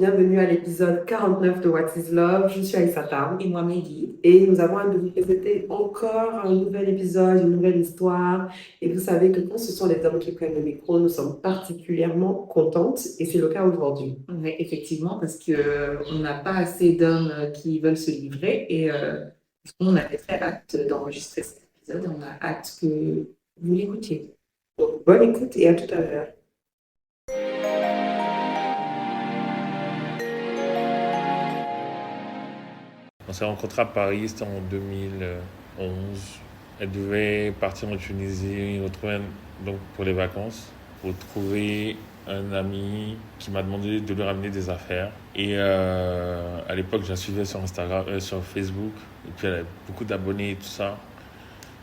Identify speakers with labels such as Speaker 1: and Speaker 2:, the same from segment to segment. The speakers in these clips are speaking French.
Speaker 1: bienvenue à l'épisode 49 de What is Love. Je suis Aïssata
Speaker 2: Et moi, Meggy.
Speaker 1: et nous avons hâte de vous présenter encore un nouvel épisode, une nouvelle histoire. Et vous savez que quand ce sont les hommes qui prennent le micro, nous sommes particulièrement contentes et c'est le cas aujourd'hui.
Speaker 2: Oui, effectivement, parce que on n'a pas assez d'hommes qui veulent se livrer et on avait très hâte d'enregistrer cet épisode. On a hâte que vous l'écoutiez.
Speaker 1: Donc, bonne écoute et à tout à l'heure.
Speaker 3: On s'est rencontrés à Paris, c'était en 2011. Elle devait partir en Tunisie, donc pour les vacances, pour trouver un ami qui m'a demandé de lui ramener des affaires. Et à l'époque, je la suivais sur Instagram, sur Facebook, et puis elle avait beaucoup d'abonnés et tout ça.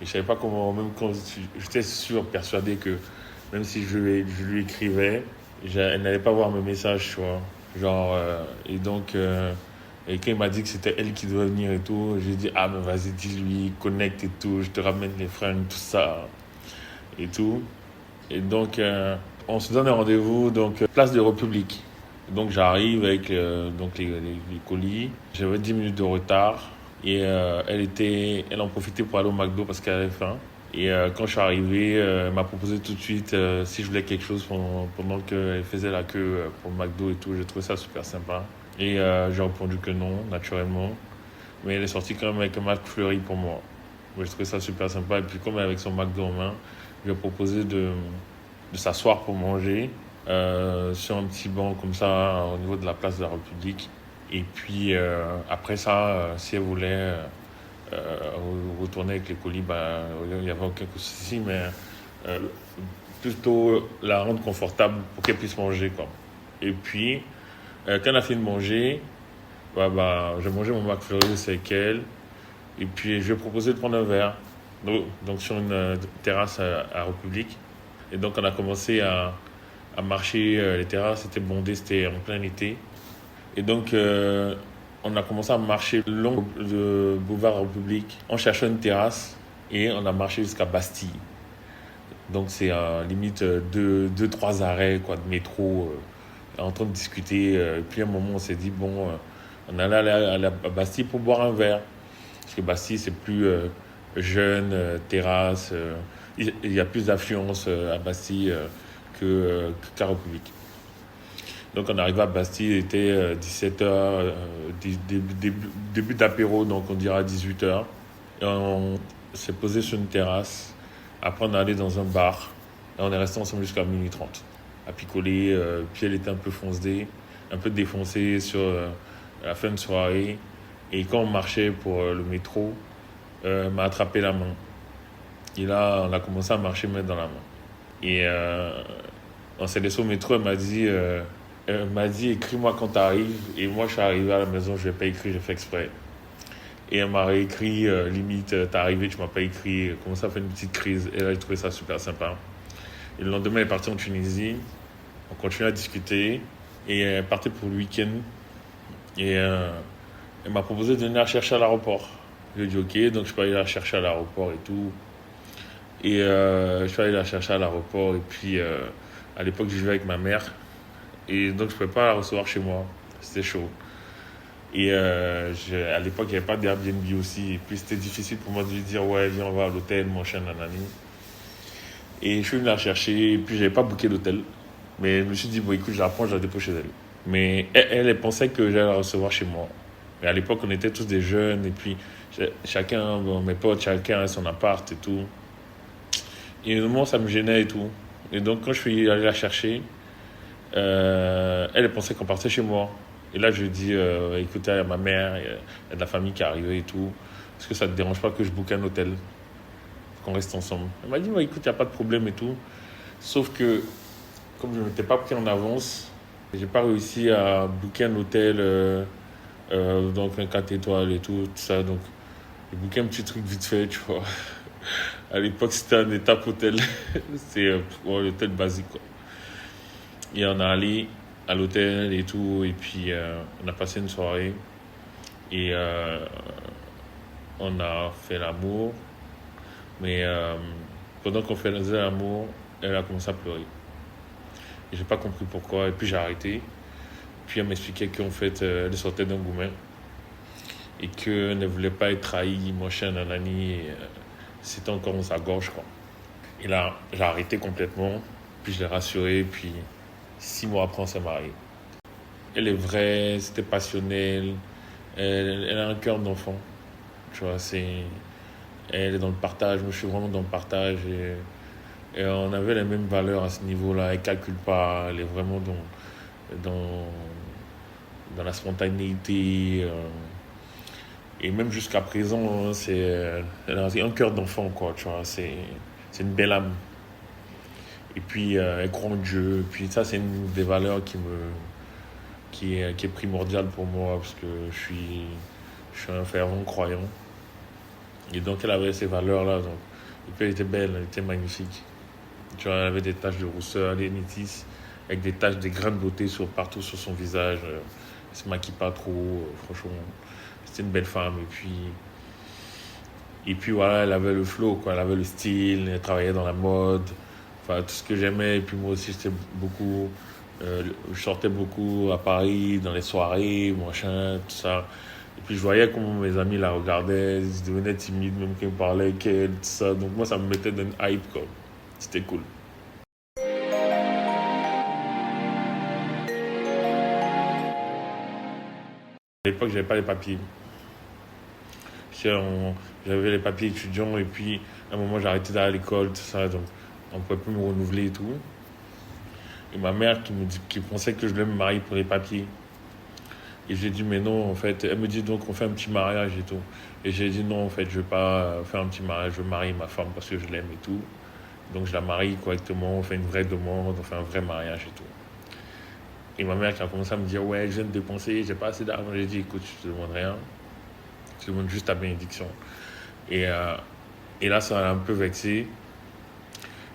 Speaker 3: Et je savais pas comment, même quand j'étais sûr, persuadé que même si je lui écrivais, elle n'allait pas voir mes messages, tu vois. Genre, et donc, et quand il m'a dit que c'était elle qui devait venir et tout, j'ai dit, ah, mais vas-y, dis-lui, connecte et tout, je te ramène les fringues, tout ça, et tout. Et donc, on se donne un rendez-vous, donc, place de République. Donc, j'arrive avec donc les colis. J'avais 10 minutes de retard. Et elle en profitait pour aller au McDo parce qu'elle avait faim. Et quand je suis arrivé, elle m'a proposé tout de suite si je voulais quelque chose pendant qu'elle faisait la queue pour le McDo et tout. J'ai trouvé ça super sympa. Et j'ai répondu que non, naturellement. Mais elle est sortie quand même avec un Mac fleuri pour moi. Moi, j'ai trouvé ça super sympa. Et puis, comme elle est avec son McDo en main, je lui ai proposé de s'asseoir pour manger sur un petit banc comme ça au niveau de la place de la République. Et puis après ça, si elle voulait retourner avec les colis, bah, il n'y avait aucun souci, mais euh, plutôt la rendre confortable pour qu'elle puisse manger, quoi. Et puis, quand elle a fini de manger, j'ai mangé mon McFlurry avec elle. Et puis, je lui ai proposé de prendre un verre. Donc sur une terrasse à République. Et donc, on a commencé à marcher. Les terrasses étaient bondées, c'était en plein été. Et donc, on a commencé à marcher le long de Boulevard République en cherchant une terrasse et on a marché jusqu'à Bastille. Donc, c'est limite trois arrêts quoi, de métro en train de discuter. Et puis, à un moment, on s'est dit, bon, on allait aller à Bastille pour boire un verre. Parce que Bastille, c'est plus jeune, terrasse. Il y a plus d'affluence à Bastille qu'à République. Donc on arrive à Bastille, il était 17h, début d'apéro, donc on dira 18h. Et on s'est posé sur une terrasse. Après on est allé dans un bar. Et on est resté ensemble jusqu'à minuit 30 à picoler. Puis elle était un peu foncée, un peu défoncée sur la fin de soirée. Et quand on marchait pour le métro, elle m'a attrapé la main. Et là, on a commencé à marcher main dans la main. Et on s'est laissé au métro, elle m'a dit écris-moi quand t'arrives. Et moi, je suis arrivé à la maison, je l'ai pas écrit, j'ai fait exprès. Et elle m'a réécrit, limite, t'es arrivé, tu m'as pas écrit. Elle a commencé à faire une petite crise. Et là, j'ai trouvé ça super sympa. Et le lendemain, elle est partie en Tunisie. On continue à discuter. Et elle partait pour le week-end. Et elle m'a proposé de venir la chercher à l'aéroport. Je lui ai dit ok, donc je peux aller la chercher à l'aéroport et tout. Et je suis allé la chercher à l'aéroport. Et puis, à l'époque, je vivais avec ma mère. Et donc, je ne pouvais pas la recevoir chez moi. C'était chaud. Et à l'époque, il n'y avait pas d'Airbnb aussi. Et puis, c'était difficile pour moi de lui dire, ouais, viens, on va à l'hôtel, mon chien, nanani. Et je suis venu la chercher. Et puis, je n'avais pas booké l'hôtel. Mais je me suis dit, bon, écoute, je la prends, je la dépose chez elle. Mais elle pensait que j'allais la recevoir chez moi. Mais à l'époque, on était tous des jeunes. Et puis, chacun, bon, mes potes, chacun a son appart et tout. Et au moment, ça me gênait et tout. Et donc, quand je suis allé la chercher, elle pensait qu'on partait chez moi. Et là, je lui ai dit, écoutez, il y a ma mère, il y a de la famille qui est arrivée et tout. Est-ce que ça ne te dérange pas que je boucle un hôtel, qu'on reste ensemble? Elle m'a dit, bah, écoute, il n'y a pas de problème et tout. Sauf que, comme je ne m'étais pas pris en avance, j'ai pas réussi à booker un hôtel, donc un 4 étoiles et tout, tout ça. Donc, j'ai booké un petit truc vite fait, tu vois. À l'époque, c'était un étape hôtel. C'est l'hôtel basique, quoi. Et on est allé à l'hôtel et tout, et puis on a passé une soirée. Et on a fait l'amour. Mais pendant qu'on faisait l'amour, elle a commencé à pleurer. Et j'ai pas compris pourquoi, et puis j'ai arrêté. Puis elle m'expliquait qu'en fait, elle sortait d'un gourmet et qu'elle ne voulait pas être trahie, machin, nanani. C'était encore dans sa gorge, quoi. Et là, j'ai arrêté complètement. Puis je l'ai rassurée. Puis 6 mois après, on s'est mariés. Elle est vraie, c'était passionnel. Elle a un cœur d'enfant. Tu vois, elle est dans le partage. Moi, je suis vraiment dans le partage. Et on avait les mêmes valeurs à ce niveau-là. Elle ne calcule pas. Elle est vraiment dans, dans la spontanéité. Et même jusqu'à présent, hein, elle a un cœur d'enfant, quoi. Tu vois, c'est une belle âme. Et puis, elle croit en Dieu. Et puis, ça, c'est une des valeurs qui est primordiale pour moi, parce que je suis un fervent croyant. Et donc, elle avait ces valeurs-là. Donc. Et puis, elle était belle, elle était magnifique. Tu vois, elle avait des taches de rousseur, elle est métisse, avec des grains de beauté partout sur son visage. Elle ne se maquille pas trop, franchement. C'était une belle femme. Et puis voilà, elle avait le flow, quoi. Elle avait le style, elle travaillait dans la mode. Enfin, tout ce que j'aimais. Et puis moi aussi, je sortais beaucoup à Paris, dans les soirées, machin, tout ça. Et puis je voyais comment mes amis la regardaient, ils devenaient timides, même quand ils parlaient avec elle, tout ça. Donc moi, ça me mettait dans une hype, quoi. C'était cool. À l'époque, j'avais pas les papiers. J'avais les papiers étudiants et puis à un moment, j'ai arrêté d'aller à l'école, tout ça. Donc on ne pouvait plus me renouveler et tout. Et ma mère qui pensait que je devais me marier pour les papiers. Et j'ai dit, mais non, en fait, elle me dit donc on fait un petit mariage et tout. Et j'ai dit non, en fait, je ne vais pas faire un petit mariage, je veux marier ma femme parce que je l'aime et tout. Donc je la marie correctement, on fait une vraie demande, on fait un vrai mariage et tout. Et ma mère qui a commencé à me dire, ouais, je viens de dépenser, j'ai pas assez d'argent. J'ai dit, écoute, je te demande rien, je te demande juste ta bénédiction. Et là, ça m'a un peu vexé.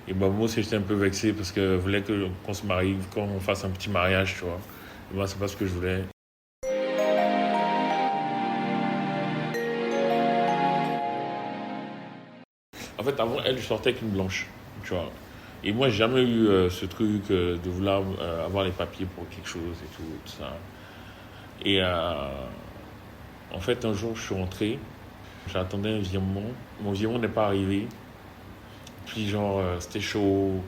Speaker 3: Et moi aussi, j'étais un peu vexé parce que je voulais qu'on se marie, qu'on fasse un petit mariage, tu vois. Et moi, c'est pas ce que je voulais. En fait, avant, elle, je sortais avec une blanche, tu vois. Et moi, j'ai jamais eu ce truc de vouloir avoir les papiers pour quelque chose et tout ça. Et en fait, un jour, je suis rentré, j'attendais un virement. Mon virement n'est pas arrivé. Puis, genre, c'était chaud.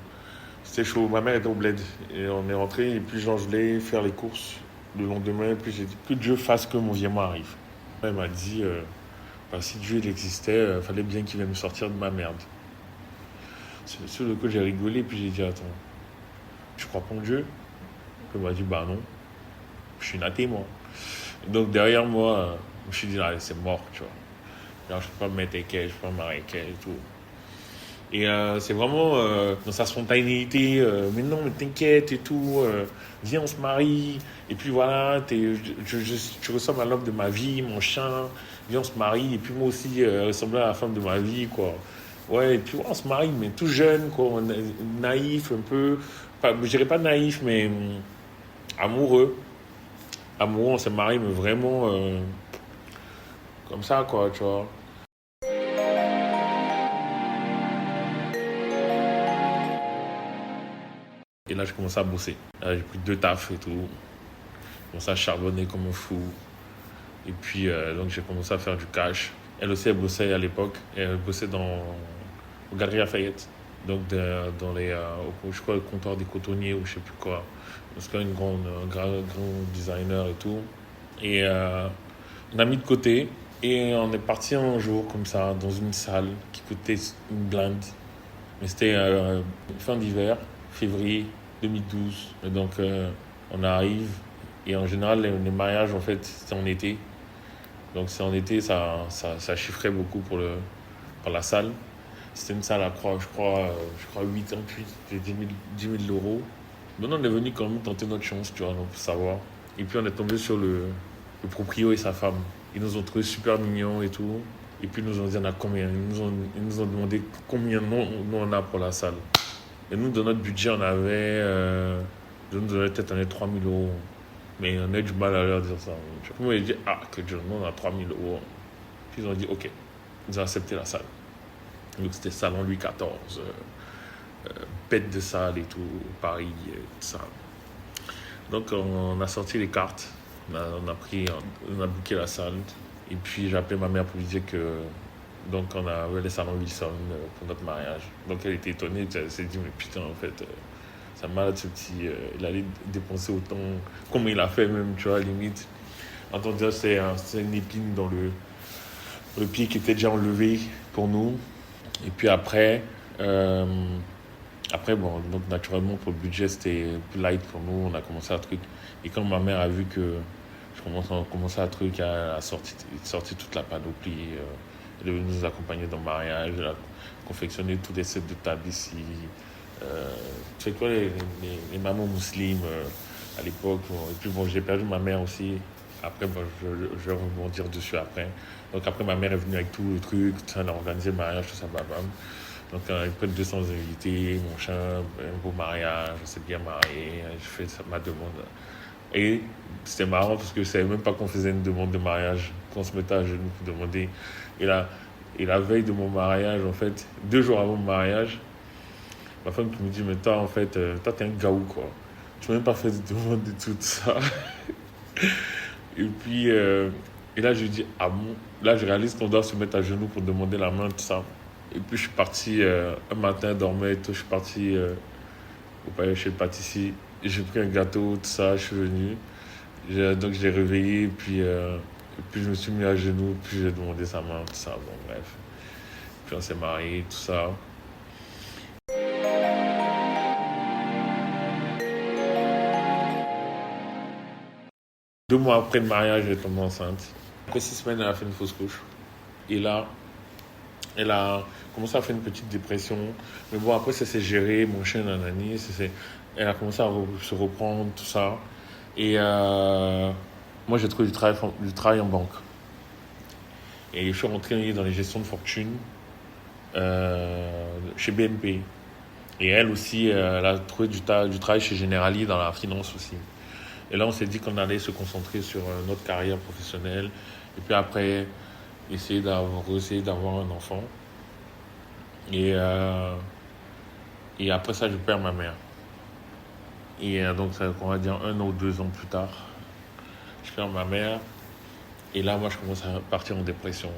Speaker 3: C'était chaud. Ma mère était au bled. Et on est rentré. Et puis, genre, je voulais faire les courses le lendemain. Et puis, j'ai dit que Dieu fasse que mon virement arrive. Elle m'a dit, si Dieu il existait, il fallait bien qu'il vienne me sortir de ma merde. C'est sur le coup, j'ai rigolé. Puis, j'ai dit, attends, tu crois pas en Dieu? Elle m'a dit, bah non. Je suis une athée, moi. Et donc, derrière moi, je me suis dit, allez, c'est mort, tu vois. Alors, je peux pas me mettre avec elle, je peux pas me marier avec elle et tout. Et c'est vraiment dans sa spontanéité, mais non, mais t'inquiète et tout, viens, on se marie. Et puis voilà, tu ressembles à l'homme de ma vie, mon chien, viens, on se marie. Et puis moi aussi, ressembler à la femme de ma vie, quoi. Ouais, et puis ouais, on se marie, mais tout jeune, quoi, naïf un peu. Je dirais pas naïf, mais amoureux. Amoureux, on s'est marié, mais vraiment comme ça, quoi, tu vois. Et là, j'ai commencé à bosser. Là, j'ai pris 2 tafs et tout. J'ai commencé à charbonner comme un fou. Et puis, donc, j'ai commencé à faire du cash. Elle aussi, elle bossait à l'époque. Elle bossait au Galeries Lafayette. Donc, dans je crois, le comptoir des cotonniers ou je sais plus quoi. Parce qu'un grand designer et tout. Et on a mis de côté. Et on est parti un jour, comme ça, dans une salle qui coûtait une blinde. Mais c'était fin d'hiver, février 2012. Et donc, on arrive. Et en général, les mariages, en fait, c'est en été. Donc, c'est en été, ça chiffrait beaucoup pour la salle. C'était une salle à je crois 88, 10 000 euros. Maintenant, on est venu quand même tenter notre chance, tu vois, donc, pour savoir. Et puis, on est tombé sur le proprio et sa femme. Ils nous ont trouvé super mignons et tout. Et puis, ils nous ont dit, on a combien? Ils nous ont demandé combien nous on a pour la salle. Et nous, dans notre budget, on avait peut-être 3 000 euros. Mais on a du mal à leur dire ça. Moi, j'ai dit, que Dieu, nous, on a 3 000 euros. Puis ils ont dit, OK. Ils ont accepté la salle. Donc, c'était salon Louis XIV, bête de salle et tout, Paris, et tout ça. Donc, on a sorti les cartes. On a booké la salle. Et puis, j'ai appelé ma mère pour lui dire que. Donc, on avait les salons Wilson pour notre mariage. Donc, elle était étonnée. Elle s'est dit, mais putain, en fait, ça malade ce petit. Il allait dépenser autant. Comme il a fait, même, tu vois, limite. Entendre dire, c'est une épine dans le pied qui était déjà enlevé pour nous. Et puis après, bon, donc naturellement, pour le budget, c'était plus light pour nous. On a commencé un truc. Et quand ma mère a vu que on commençait un truc, elle a sorti toute la panoplie. Elle est venue nous accompagner dans le mariage. Elle a confectionné tous les sets de table ici. Tu sais quoi, les mamans musulmanes à l'époque. Bon, et puis bon, j'ai perdu ma mère aussi. Après, bon, je vais rebondir dessus après. Donc après, ma mère est venue avec tout le truc. On a organisé le mariage, tout ça, babam. Donc, avec près de 200 invités, mon chien, un beau mariage, on s'est bien marié, je fais ma demande. Et c'était marrant parce que je ne savais même pas qu'on faisait une demande de mariage, qu'on se mettait à genoux pour demander. Et la veille de mon mariage, en fait, 2 jours avant mon mariage, ma femme qui me dit, mais toi, en fait, toi, t'es un gaou, quoi. Tu n'as même pas fait de demande et tout ça. Et puis, et là, je lui dis, ah bon? Là, je réalise qu'on doit se mettre à genoux pour demander la main, tout ça. Et puis je suis parti un matin, dormais et tout. Je suis parti au palais chez le pâtissier. J'ai pris un gâteau, tout ça. Je suis venu. Donc je l'ai réveillé. Et puis je me suis mis à genoux. Puis j'ai demandé sa main, tout ça. Bon, bref. Puis on s'est mariés, tout ça. Deux mois après le mariage, elle est tombée enceinte. Après 6 semaines, elle a fait une fausse couche. Et là, elle a commencé à faire une petite dépression. Mais bon, après, ça s'est géré. Mon chien, nanani, elle a commencé à se reprendre, tout ça. Et moi, j'ai trouvé du travail en banque. Et je suis rentré dans les gestions de fortune chez BNP. Et elle aussi, elle a trouvé du travail chez Generali dans la finance aussi. Et là, on s'est dit qu'on allait se concentrer sur notre carrière professionnelle. Et puis après, essayer d'avoir un enfant. Et après ça, je perds ma mère. Et donc, on va dire 1 an ou 2 ans plus tard, je perds ma mère. Et là, moi, je commence à partir en dépression.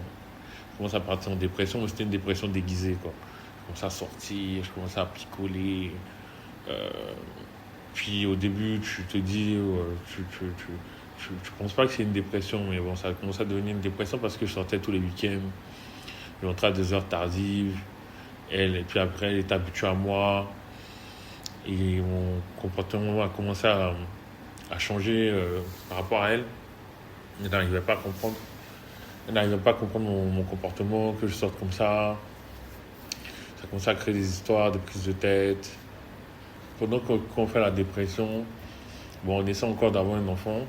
Speaker 3: Mais c'était une dépression déguisée, quoi. Je commençais à sortir, je commençais à picoler. Euh, Puis au début, tu te dis, tu penses pas que c'est une dépression, mais bon, ça a commencé à devenir une dépression parce que je sortais tous les week-ends. Je rentrais à des heures tardives. Et puis après, elle est habituée à moi. Et mon comportement a commencé à changer par rapport à elle. Elle n'arrivait pas à comprendre. Elle n'arrivait pas à comprendre mon comportement, que je sorte comme ça. Ça a commencé à créer des histoires, des prises de tête. Pendant qu'on fait la dépression, bon, on essaie encore d'avoir un enfant.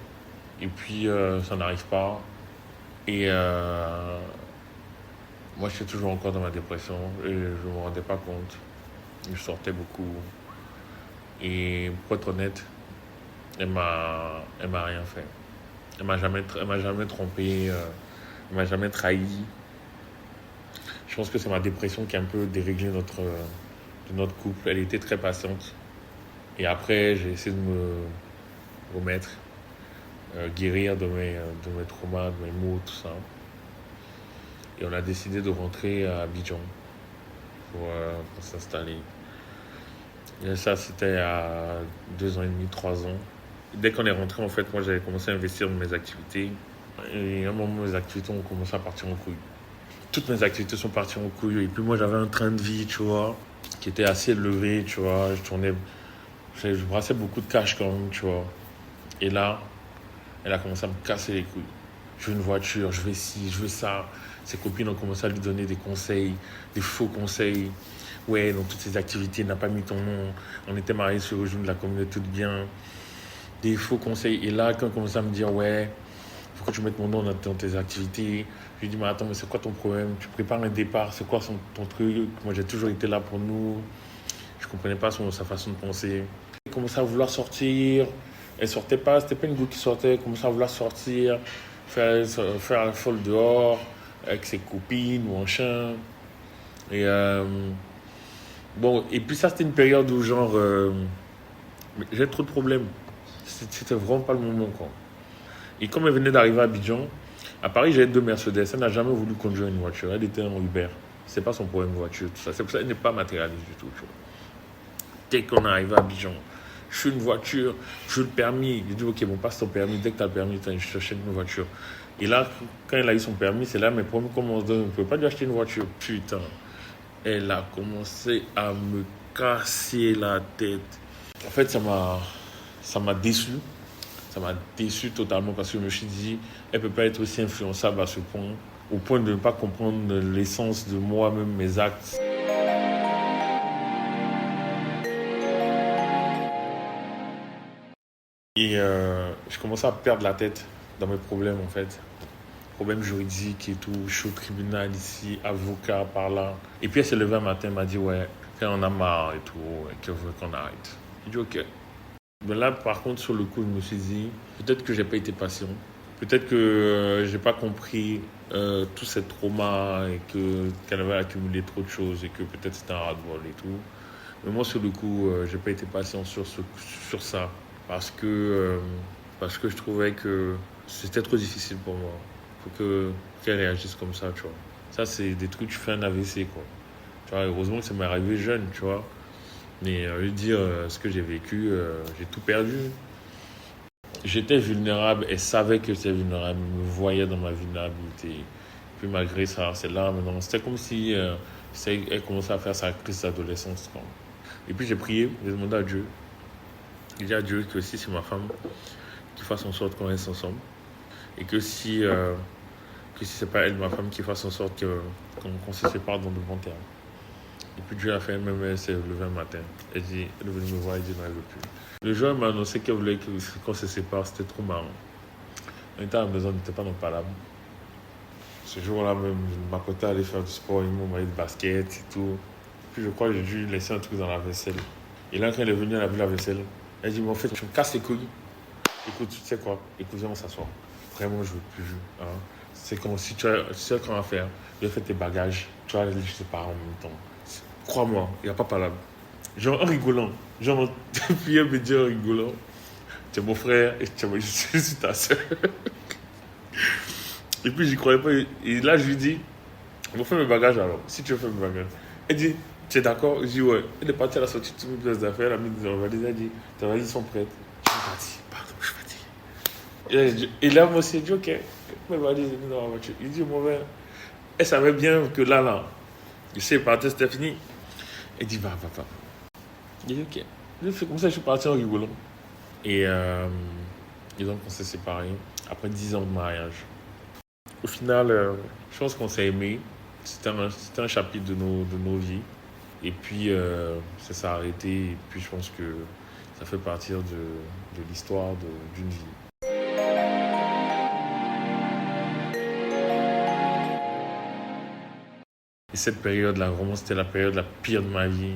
Speaker 3: Et puis, ça n'arrive pas. Et moi, je suis toujours encore dans ma dépression. Et je ne me rendais pas compte. Je sortais beaucoup. Et pour être honnête, elle m'a rien fait. Elle m'a jamais trompé. Elle m'a jamais trahi. Je pense que c'est ma dépression qui a un peu déréglé notre couple. Elle était très patiente. Et après, j'ai essayé de me remettre, guérir de mes traumas, de mes maux, tout ça. Et on a décidé de rentrer à Abidjan pour s'installer. Et ça, c'était à 2 ans et demi, 3 ans. Dès qu'on est rentré, en fait, moi, j'avais commencé à investir dans mes activités. Et à un moment, mes activités ont commencé à partir en couille. Toutes mes activités sont parties en couille. Et puis moi, j'avais un train de vie, tu vois, qui était assez élevé, tu vois. Je brassais beaucoup de cash quand même, tu vois. Et là, elle a commencé à me casser les couilles. Je veux une voiture, je veux ci, je veux ça. Ses copines ont commencé à lui donner des conseils, des faux conseils. Ouais, dans toutes ces activités, n'a pas mis ton nom. On était mariés sur le jour de la communauté de bien. Des faux conseils. Et là, quand on commençait à me dire, ouais, il faut que tu mettes mon nom dans tes activités. Je lui dis, mais attends, mais c'est quoi ton problème? Tu prépares un départ, c'est quoi ton truc? Moi, j'ai toujours été là pour nous. Je ne comprenais pas sa façon de penser. Elle commençait à vouloir sortir. Elle sortait pas, c'était pas une go qui sortait. Elle commençait à vouloir sortir, faire la folle dehors, avec ses copines ou en chien. Et bon, et puis ça, c'était une période où, genre, j'ai trop de problèmes. C'était vraiment pas le moment, quoi. Et comme elle venait d'arriver à Abidjan, à Paris, j'avais 2 Mercedes. Elle n'a jamais voulu conduire une voiture. Elle était en Uber. C'est pas son problème, voiture, tout ça. C'est pour ça qu'elle n'est pas matérialiste du tout, tu vois. Dès qu'on arrive à Abidjan, je suis une voiture, je veux le permis. Il dit, ok, bon, passe ton permis. Dès que tu as le permis, je t'achète une voiture. Et là, quand elle a eu son permis, c'est là mes premiers commentaires. On ne peut pas lui acheter une voiture. Putain. Elle a commencé à me casser la tête. En fait, ça m'a déçu. Ça m'a déçu totalement parce que je me suis dit, elle ne peut pas être aussi influençable à ce point, au point de ne pas comprendre l'essence de moi-même, mes actes. Et je commençais à perdre la tête dans mes problèmes, en fait. Problèmes juridiques et tout. Je suis au tribunal ici, avocat par là. Et puis elle s'est levée un matin, elle m'a dit, ouais, elle en a marre et tout, et qu'elle veut qu'on arrête. J'ai dit, ok. Mais là, par contre, sur le coup, je me suis dit, peut-être que j'ai pas été patient. Peut-être que j'ai pas compris tout ce trauma et qu'elle avait accumulé trop de choses et que peut-être c'était un ras-le-bol et tout. Mais moi, sur le coup, j'ai pas été patient sur ça parce que je trouvais que c'était trop difficile pour moi. Faut qu'elle réagisse comme ça, tu vois. Ça, c'est des trucs, tu fais un AVC, quoi. Tu vois, heureusement que ça m'est arrivé jeune, tu vois. Mais je veux dire, ce que j'ai vécu, j'ai tout perdu. J'étais vulnérable, elle savait que j'étais vulnérable, elle me voyait dans ma vulnérabilité. Puis malgré ça, c'est là maintenant. C'était comme si elle commençait à faire sa crise d'adolescence, quoi. Et puis j'ai prié, j'ai demandé à Dieu. J'ai dit à Dieu que si c'est ma femme, qu'il fasse en sorte qu'on reste ensemble. Et que si c'est pas elle, ma femme, qui fasse en sorte qu'on se sépare dans de bons termes. Et puis Dieu a fait, même elle s'est levée un matin. Elle est venue me voir et dit non, elle ne veut plus. Le jour où elle m'a annoncé qu'elle voulait qu'on se sépare, c'était trop marrant. On était à la maison, on n'était pas dans le palabre. Ce jour-là même, je m'apprêtais à aller faire du sport, ils m'ont envoyé de basket et tout. Puis je crois que j'ai dû laisser un truc dans la vaisselle. Et là, quand elle est venue, elle a vu la vaisselle. Elle dit, mais en fait, tu me casses les couilles. Écoute, tu sais quoi? Écoute, viens, on s'assoit. Vraiment, je veux plus. Hein. C'est comme si tu sais comment faire. Tu as fait tes bagages. Tu vas aller chez tes parents en même temps. Crois-moi, il n'y a pas palabre. Genre en rigolant. Genre, puis elle me dit en rigolant, tu es mon frère et je suis ta soeur. Et puis j'y croyais pas. Et là, je lui dis, on va faire mes bagages alors. Si tu veux faire mes bagages. Elle dit, tu es d'accord? Je dis, ouais. Elle est partie à la sortie de toutes mes places d'affaires. Elle a mis dans la valise. Elle dit, tes valises sont prêtes. Je suis parti. Pardon, je suis fatigué. Et là, moi aussi, elle dit, ok. Mes valises sont mises dans la voiture. Il dit, mon frère, elle savait bien que là, je sais, partir, c'était fini. Elle dit, va. J'ai dit, ok. Je fais comme ça, je suis parti en rigolant. Et donc, on s'est séparés après 10 ans de mariage. Au final, je pense qu'on s'est aimés. C'était un chapitre de nos vies. Et puis, ça s'est arrêté. Et puis, je pense que ça fait partie de l'histoire d'une vie. Et cette période-là, vraiment, c'était la période la pire de ma vie.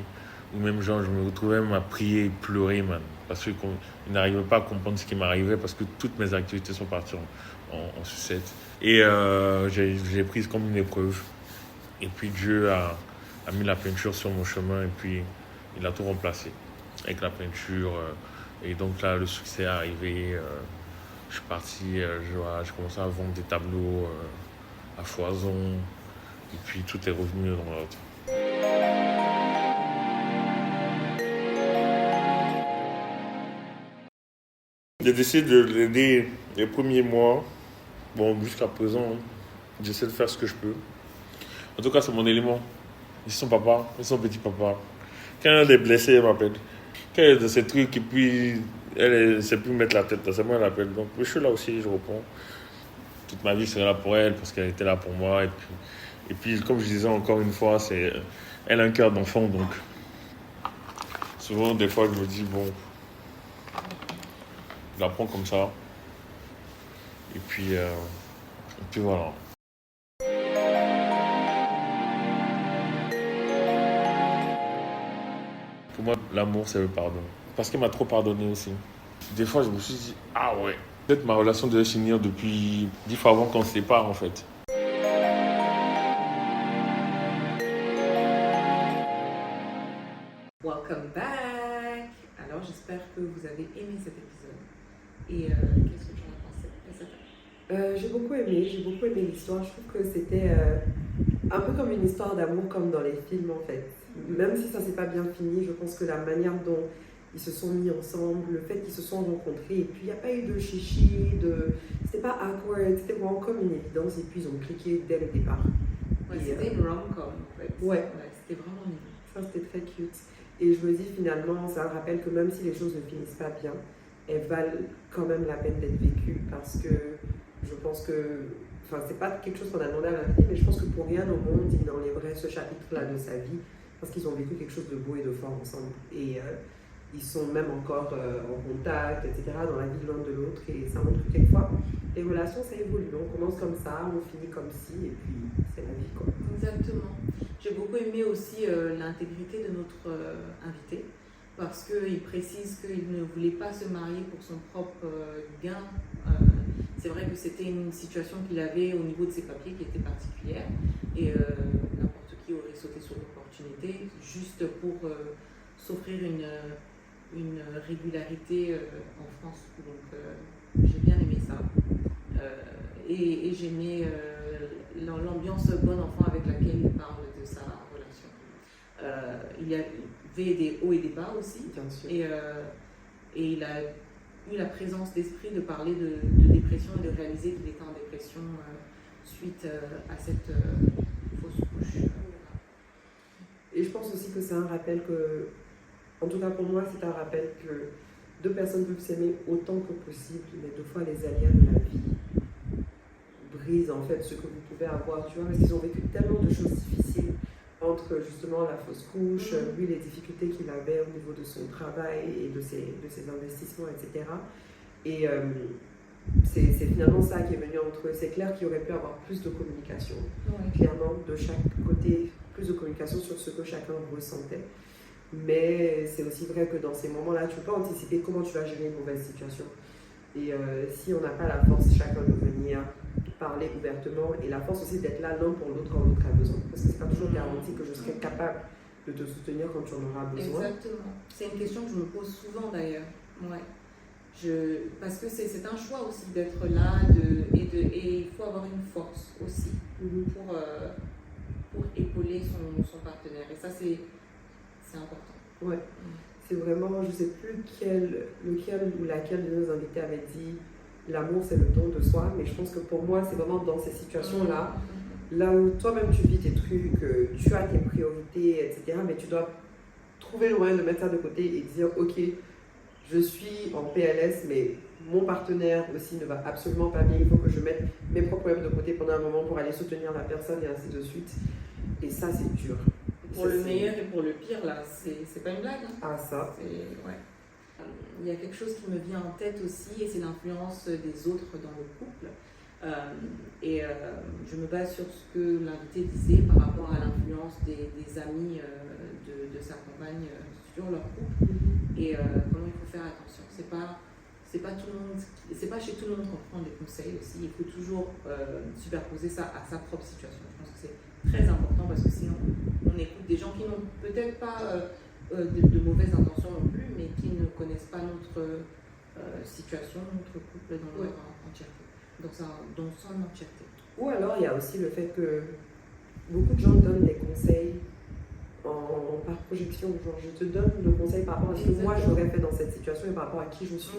Speaker 3: Où même, genre, je me retrouvais même à prier et pleurer, man. Parce que je n'arrivais pas à comprendre ce qui m'arrivait parce que toutes mes activités sont parties en sucette. Et j'ai pris comme une épreuve. Et puis Dieu a mis la peinture sur mon chemin et puis il a tout remplacé avec la peinture. Et donc là, le succès est arrivé. Je suis parti, j'ai commencé à vendre des tableaux à foison. Et puis tout est revenu dans l'autre. J'ai décidé de l'aider les premiers mois. Bon, jusqu'à présent, j'essaie de faire ce que je peux. En tout cas, c'est mon élément. Ils sont papa, ils sont petit papa. Quand elle est blessée, elle m'appelle. Quand elle est dans ces trucs et puis elle ne sait plus mettre la tête, c'est moi elle appelle. Donc je suis là aussi, je reprends. Toute ma vie, je serai là pour elle parce qu'elle était là pour moi. Et puis comme je disais encore une fois, elle a un cœur d'enfant. Donc souvent, des fois, je me dis, bon, je la prends comme ça. Et puis voilà. Pour moi, l'amour, c'est le pardon. Parce qu'elle m'a trop pardonné aussi. Des fois, je me suis dit, ah ouais, peut-être ma relation devait finir depuis 10 fois avant qu'on se sépare, en fait.
Speaker 2: Welcome back! Alors, j'espère que vous avez aimé cet épisode. Et qu'est-ce que tu en as pensé?
Speaker 1: J'ai beaucoup aimé l'histoire. Je trouve que c'était un peu comme une histoire d'amour comme dans les films en fait. Même si ça s'est pas bien fini, je pense que la manière dont ils se sont mis ensemble, le fait qu'ils se sont rencontrés, et puis il n'y a pas eu de chichi, c'était pas awkward, c'était vraiment comme une évidence, et puis ils ont cliqué dès le départ.
Speaker 2: Ouais,
Speaker 1: Et,
Speaker 2: c'était une rom-com en fait.
Speaker 1: Ouais.
Speaker 2: C'était vraiment mignon.
Speaker 1: Ça, c'était très cute. Et je me dis finalement, ça me rappelle que même si les choses ne finissent pas bien, elles valent quand même la peine d'être vécues parce que je pense que, enfin, c'est pas quelque chose qu'on a demandé à l'invité, mais je pense que pour rien au monde, il enlèverait ce chapitre-là de sa vie parce qu'ils ont vécu quelque chose de beau et de fort ensemble. Et ils sont même encore en contact, etc., dans la vie de l'un de l'autre. Et ça montre que quelquefois, les relations, ça évolue. On commence comme ça, on finit comme ci, et puis c'est la vie, quoi.
Speaker 2: Exactement. J'ai beaucoup aimé aussi l'intégrité de notre invité parce qu'il précise qu'il ne voulait pas se marier pour son propre gain. C'est vrai que c'était une situation qu'il avait au niveau de ses papiers qui était particulière et n'importe qui aurait sauté sur l'opportunité juste pour s'offrir une régularité en France. Donc j'ai bien aimé ça. Et j'aimais l'ambiance bonne enfant avec laquelle il parle de sa relation. Il y avait des hauts et des bas aussi.
Speaker 1: Bien sûr.
Speaker 2: Et il a eu la présence d'esprit de parler de dépression et de réaliser qu'il était en dépression suite à cette fausse couche.
Speaker 1: Et je pense aussi que c'est un rappel que, en tout cas pour moi, c'est un rappel que deux personnes peuvent s'aimer autant que possible, mais deux fois les aléas de la vie brisent en fait ce que vous pouvez avoir, tu vois, parce qu'ils ont vécu tellement de choses difficiles entre justement la fausse couche, lui les difficultés qu'il avait au niveau de son travail et de ses investissements, etc. Et c'est finalement ça qui est venu entre eux. C'est clair qu'il aurait pu avoir plus de communication, clairement, de chaque côté, plus de communication sur ce que chacun ressentait. Mais c'est aussi vrai que dans ces moments-là, tu ne peux pas anticiper comment tu vas gérer une mauvaise situation. Et si on n'a pas la force chacun de venir parler ouvertement et la force aussi d'être là l'un pour l'autre quand l'autre a besoin. Parce que c'est pas toujours garanti que je serai capable de te soutenir quand tu en auras besoin.
Speaker 2: Exactement. C'est une question que je me pose souvent d'ailleurs. Ouais. Parce que c'est un choix aussi d'être là et il faut avoir une force aussi pour épauler son partenaire. Et ça, c'est important.
Speaker 1: Ouais. C'est vraiment, je ne sais plus lequel ou laquelle de nos invités avait dit l'amour c'est le don de soi, mais je pense que pour moi c'est vraiment dans ces situations-là, là où toi-même tu vis tes trucs, tu as tes priorités, etc., mais tu dois trouver le moyen de mettre ça de côté et dire ok, je suis en PLS, mais mon partenaire aussi ne va absolument pas bien, il faut que je mette mes propres problèmes de côté pendant un moment pour aller soutenir la personne et ainsi de suite. Et ça c'est dur.
Speaker 2: Pour le meilleur et pour le pire, là, c'est pas une blague. Hein.
Speaker 1: Ah, ça.
Speaker 2: Ouais. Il y a quelque chose qui me vient en tête aussi, et c'est l'influence des autres dans le couple. Je me base sur ce que l'invité disait par rapport à l'influence des amis de sa compagne sur leur couple, et comment il faut faire attention. C'est pas tout le monde, c'est pas chez tout le monde qu'on prend des conseils aussi. Il faut toujours superposer ça à sa propre situation. Je pense que c'est très important parce que sinon on écoute des gens qui n'ont peut-être pas de mauvaises intentions non plus, mais qui ne connaissent pas notre situation, notre couple dans leur entièreté, dans son entièreté.
Speaker 1: Ou alors il y a aussi le fait que beaucoup de gens donnent des conseils par projection, genre je te donne le conseil par rapport à ce que moi j'aurais fait dans cette situation et par rapport à qui je suis,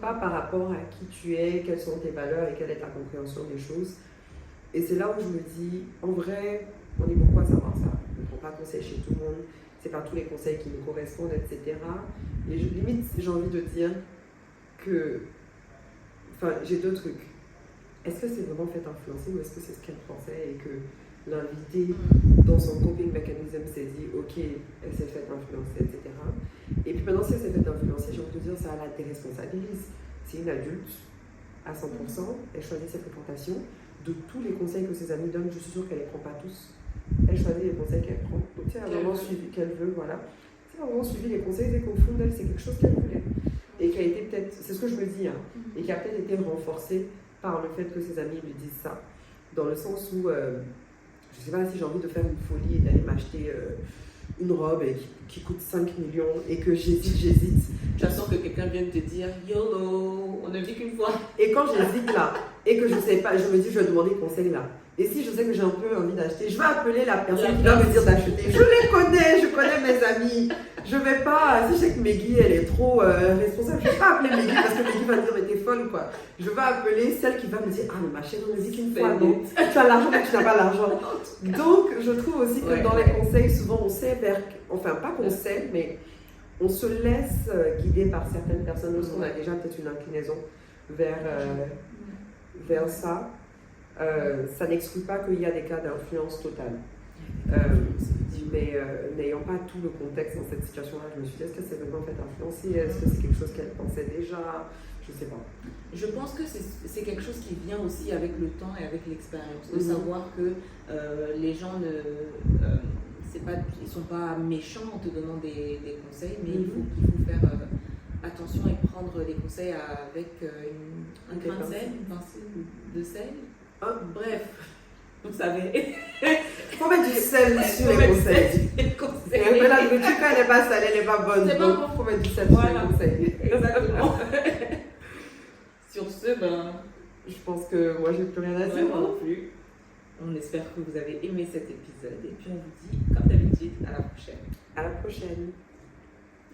Speaker 1: pas par rapport à qui tu es, quelles sont tes valeurs et quelle est ta compréhension des choses. Et c'est là où je me dis, en vrai, on est beaucoup à savoir ça. On ne prend pas conseil chez tout le monde, c'est pas tous les conseils qui nous correspondent, etc. Et limite, j'ai envie de dire que, enfin, j'ai deux trucs. Est-ce que c'est vraiment fait influencer ou est-ce que c'est ce qu'elle pensait et que l'invité, dans son coping mechanism, s'est dit, ok, elle s'est fait influencer, etc. Et puis maintenant, si elle s'est fait influencer, j'ai envie de te dire, ça la déresponsabilise. C'est une adulte à 100%, elle choisit ses fréquentations. De tous les conseils que ses amis donnent, je suis sûre qu'elle ne les prend pas tous. Elle choisit les conseils qu'elle prend. Donc, si elle a vraiment suivi, qu'elle veut, voilà. Si elle a vraiment suivi les conseils, c'est qu'au fond d'elle, c'est quelque chose qu'elle voulait. Et qui a été peut-être, c'est ce que je me dis, hein, et qui a peut-être été renforcé par le fait que ses amis lui disent ça. Dans le sens où, je ne sais pas si j'ai envie de faire une folie et d'aller m'acheter une robe qui coûte 5 millions et que j'hésite.
Speaker 2: J'attends que quelqu'un vienne te dire YOLO, on ne vit qu'une fois.
Speaker 1: Et quand j'hésite là, et que je sais pas, je me dis, je vais demander conseil là. Et si je sais que j'ai un peu envie d'acheter, je vais appeler la personne qui va me dire d'acheter. Je les connais, je connais mes amis. Je vais pas, si je sais que Meggy, elle est trop responsable, je vais pas appeler Meggy parce que Meggy va dire, mais t'es folle quoi. Je vais appeler celle qui va me dire, ah mais ma chérie, on ne vit qu'une fois, non. Tu as l'argent, mais tu n'as pas l'argent. Donc, je trouve aussi que dans les conseils, souvent on sait enfin pas qu'on sait, mais on se laisse guider par certaines personnes lorsqu'on a déjà peut-être une inclinaison vers ça. Ça n'exclut pas qu'il y a des cas d'influence totale. Mais n'ayant pas tout le contexte dans cette situation-là, je me suis dit, est-ce que c'est vraiment fait influencer? Est-ce que c'est quelque chose qu'elle pensait déjà? Je ne sais pas.
Speaker 2: Je pense que c'est quelque chose qui vient aussi avec le temps et avec l'expérience, de savoir que les gens ils sont pas méchants en te donnant des conseils, mais il faut faire attention et prendre les conseils avec un grain de sel, une pincée de sel. Bref, vous savez.
Speaker 1: Il faut mettre du sel sur les conseils. Mais la nourriture, quand elle n'est pas salée, elle n'est pas bonne. Donc, il faut mettre du sel sur les conseils.
Speaker 2: Exactement. Sur ce,
Speaker 1: je pense que moi, j'ai plus rien à dire.
Speaker 2: Moi non plus. On espère que vous avez aimé cet épisode et puis on vous dit, comme d'habitude, à la prochaine.
Speaker 1: À la prochaine.